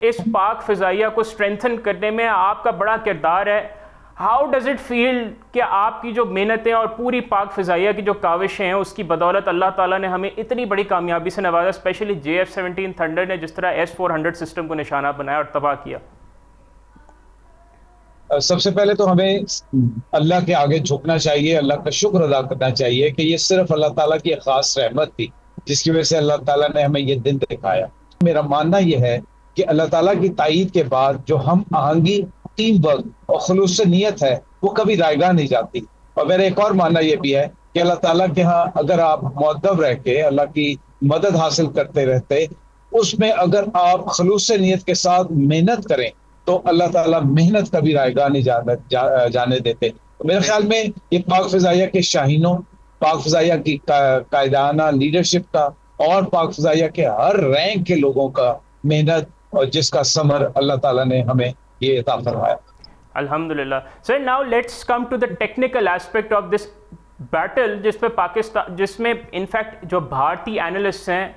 اس پاک فضائیہ کو اسٹرینتھن کرنے میں آپ کا بڑا کردار ہے. ہاؤ ڈز اٹ فیل کہ آپ کی جو محنتیں اور پوری پاک فضائیہ کی جو کاوشیں ہیں اس کی بدولت اللہ تعالیٰ نے ہمیں اتنی بڑی کامیابی سے نوازا, اسپیشلی JF-17 تھنڈر نے جس طرح S-400 سسٹم کو نشانہ بنایا اور تباہ کیا؟ سب سے پہلے تو ہمیں اللہ کے آگے جھکنا چاہیے, اللہ کا شکر ادا کرنا چاہیے کہ یہ صرف اللہ تعالیٰ کی ایک خاص رحمت تھی جس کی وجہ سے اللہ تعالیٰ نے ہمیں یہ دن دکھایا. میرا ماننا یہ ہے کہ اللہ تعالیٰ کی تائید کے بعد جو ہم آہنگی, ٹیم ورک اور خلوص نیت ہے وہ کبھی رائے گاہ نہیں جاتی. اور میرا ایک اور ماننا یہ بھی ہے کہ اللہ تعالیٰ کے ہاں اگر آپ مؤدب رہ کے اللہ کی مدد حاصل کرتے رہتے, اس میں اگر آپ خلوص نیت کے ساتھ محنت کریں تو اللہ تعالیٰ محنت کبھی رائے گاہ نہیں جانے دیتے. میرے خیال میں یہ پاک فضائیہ کے شاہینوں, پاک فضائیہ کی قائدانہ لیڈرشپ کا اور پاک فضائیہ کے ہر رینک کے لوگوں کا محنت اور جس کا ثمر اللہ تعالیٰ نے ہمیں یہ عطا فرمایا. الحمدللہ. Sir now let's come to the technical aspect of this battle, جس پہ پاکستان, جس میں انفیکٹ جو بھارتی اینالسٹ ہیں,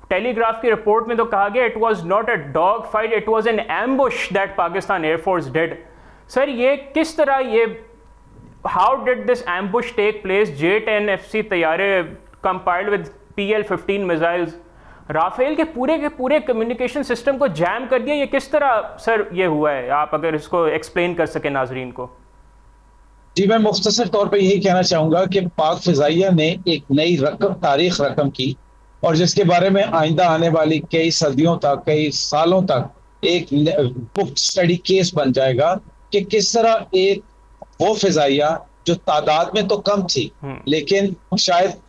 ٹیلی گراف کی رپورٹ میں تو کہا گیا it was not a dog fight, it was an ambush that Pakistan air force did. Sir یہ کس طرح, یہ how did this ambush take place? J-10FC طیارے compiled with PL-15 missiles, Rafale کے پورے کمیونیکیشن سسٹم کو جیم کر دیا. یہ کس طرح سر یہ ہوا ہے؟ آپ اگر اس کو ایکسپلین کر سکیں ناظرین کو. جی میں مختصر طور پہ یہی کہنا چاہوں گا کہ پاک فضائیہ نے ایک نئی تاریخ رقم کی اور جس کے بارے میں آئندہ آنے والی کئی صدیوں تک, کئی سالوں تک ایک بک اسٹڈی کیس بن جائے گا کہ کس طرح ایک وہ فضائیہ جو تعداد میں تو کم تھی لیکن شاید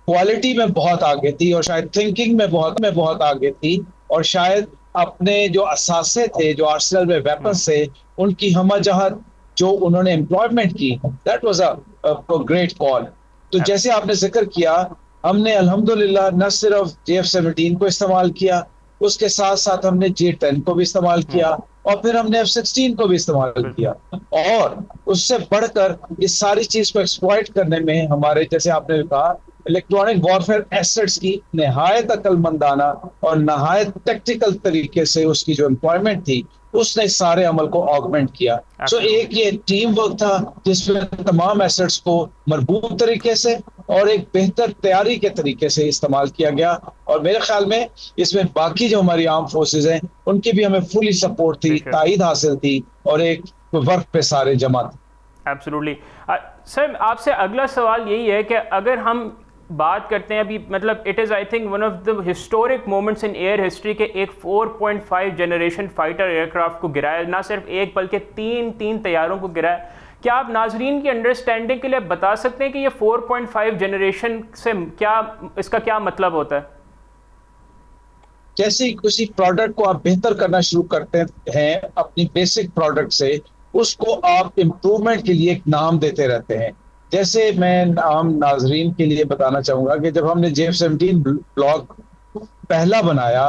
کوالٹی میں بہت آگے تھی اور شاید تھنکنگ میں بہت آگے تھی اور شاید اپنے جو اثاثے تھے, جو آرسنل میں ویپنز تھے, ان کی ہمہ جہت جو انہوں نے امپلائمنٹ کی, دیٹ واز اے گریٹ کال. تو جیسے آپ نے ذکر کیا, ہم نے الحمدللہ نہ صرف JF-17 کو استعمال کیا, اس کے ساتھ ساتھ ہم نے J-10 کو بھی استعمال کیا اور پھر ہم نے F-16 کو بھی استعمال کیا. اور اس سے بڑھ کر اس ساری چیز کو ایکسپلائٹ کرنے میں ہمارے, جیسے آپ نے کہا, الیکٹرانک وارفیئر ایسٹس کی نہایت عقل مندانہ اور نہایت ٹیکٹیکل طریقے سے اس کی جو امپلائمنٹ تھی اس نے سارے عمل کو آگمنٹ کیا. سو ایک یہ ٹیم ورک تھا جس میں تمام ایسٹس کو مربوط طریقے سے اور ایک بہتر تیاری کے طریقے سے استعمال کیا گیا. اور میرے خیال میں اس میں باقی جو ہماری عام فورسز ہیں ان کی بھی ہمیں فلی سپورٹ تھی, تائید حاصل تھی اور ایک ورک پہ سارے جمع تھے. ایبسولوٹلی. سر آپ سے اگلا سوال یہی ہے کہ اگر ہم بات کرتے ہیں ابھی, مطلب it is I think one of the historic moments in air history کہ ایک 4.5 جنریشن فائٹر ایئر کرافٹ کو گرایا, نہ صرف ایک بلکہ تین طیاروں کو گرایا. کیا آپ ناظرین کی انڈرسٹینڈنگ کے لیے بتا سکتے ہیں کہ یہ 4.5 جنریشن سے کیا, اس کا کیا مطلب ہوتا ہے؟ جیسے کسی پروڈکٹ کو آپ بہتر کرنا شروع کرتے ہیں اپنی بیسک پروڈکٹ سے, اس کو آپ امپروومنٹ کے لیے ایک نام دیتے رہتے ہیں. جیسے میں عام ناظرین کے لیے بتانا چاہوں گا کہ جب ہم نے JF-17 بلاک پہلا بنایا,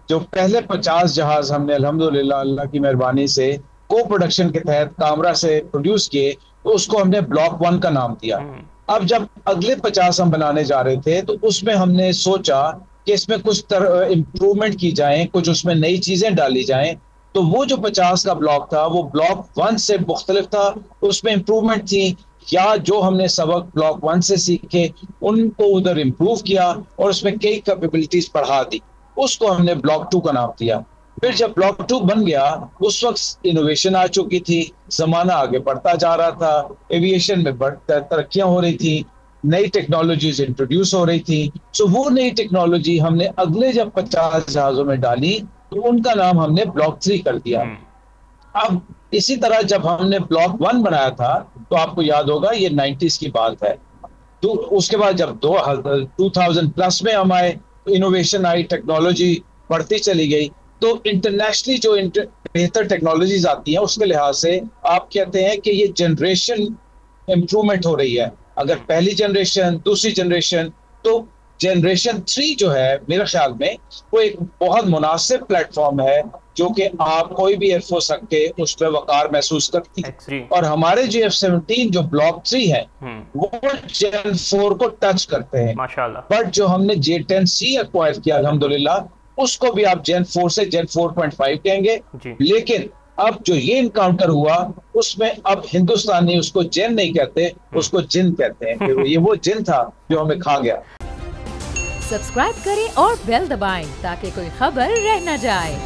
جو پہلے 50 جہاز ہم نے الحمدللہ اللہ کی مہربانی سے کو پروڈکشن کے تحت کامرا سے پروڈیوس کیے, تو اس کو ہم نے بلاک 1 کا نام دیا. اب جب اگلے 50 ہم بنانے جا رہے تھے تو اس میں ہم نے سوچا کہ اس میں کچھ امپروومنٹ کی جائیں, کچھ اس میں نئی چیزیں ڈالی جائیں. تو وہ جو 50 کا بلاک تھا وہ بلاک 1 سے مختلف تھا, اس میں امپروومنٹ تھی, یا جو ہم نے سبق بلاک 1 سے سیکھے ان کو ادھر امپروو کیا اور اس میں کئی کیپیبلٹیز بڑھا دی. اس کو ہم نے بلاک 2 کا نام دیا. پھر جب بلاک 2 بن گیا اس وقت انوویشن آ چکی تھی, زمانہ آگے بڑھتا جا رہا تھا, ایویشن میں ترقیاں ہو رہی تھی, نئی ٹیکنالوجیز انٹروڈیوس ہو رہی تھی. سو وہ نئی ٹیکنالوجی ہم نے اگلے جب 50 جہازوں میں ڈالی تو ان کا نام ہم نے بلاک 3 کر دیا. اب اسی طرح جب ہم نے بلاک 1 بنایا تھا تو آپ کو یاد ہوگا یہ 90s کی بات ہے, تو اس کے بعد جب 2000 پلس میں ہم آئے, انوویشن آئی, ٹیکنالوجی بڑھتی چلی گئی, تو انٹرنیشنلی جو بہتر ٹیکنالوجیز آتی ہیں اس کے لحاظ سے آپ کہتے ہیں کہ یہ جنریشن امپروومنٹ ہو رہی ہے. اگر پہلی جنریشن, دوسری جنریشن, تو جنریشن 3 جو ہے میرے خیال میں وہ ایک بہت مناسب پلیٹ فارم ہے جو کہ آپ کوئی بھی ایئر فورس رکھ کے اس پہ وقار محسوس کرتی ہے. اور ہمارے JF-17 جو بلاک 3 ہے وہ Gen 4 کو ٹچ کرتے ہیں. بٹ جو ہم نے J-10C ایکوائر کیا الحمدللہ, اس کو بھی آپ جین 4 سے جین 4.5 کہیں گے. لیکن اب جو یہ انکاؤنٹر ہوا اس میں اب ہندوستانی اس کو جین نہیں کہتے, اس کو جن کہتے ہیں, کہ یہ وہ جن تھا جو ہمیں کھا گیا. سبسکرائب کریں اور بیل دبائیں تاکہ کوئی خبر رہ نہ جائے.